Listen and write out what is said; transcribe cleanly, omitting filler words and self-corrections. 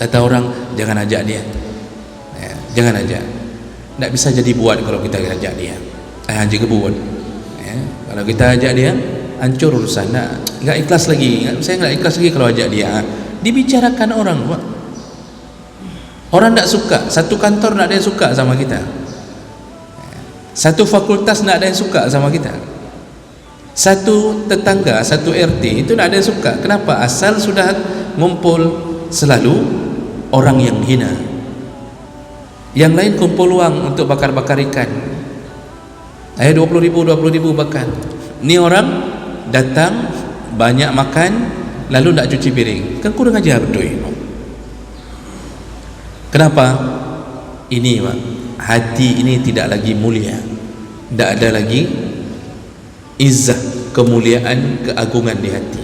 Kata orang, jangan ajak dia, ya, jangan ajak. Tak bisa jadi buat kalau kita ajak dia. Jangan buat. Ya, kalau kita ajak dia, hancur urusan. Nggak ikhlas lagi. Saya nggak ikhlas lagi kalau ajak dia. Dibicarakan orang, Pak. Orang tak suka. Satu kantor tak ada yang suka sama kita. Satu fakultas tak ada yang suka sama kita. Satu tetangga, satu RT itu tak ada yang suka. Kenapa? Asal sudah ngumpul selalu orang yang hina. Yang lain kumpul uang untuk bakar-bakar ikan. Ayo 20.000 bakar. Ni orang datang banyak makan lalu tak cuci piring. Kan kurang ajar betul. Kenapa? Ini Pak, hati ini tidak lagi mulia. Tak ada lagi izzah, kemuliaan, keagungan di hati.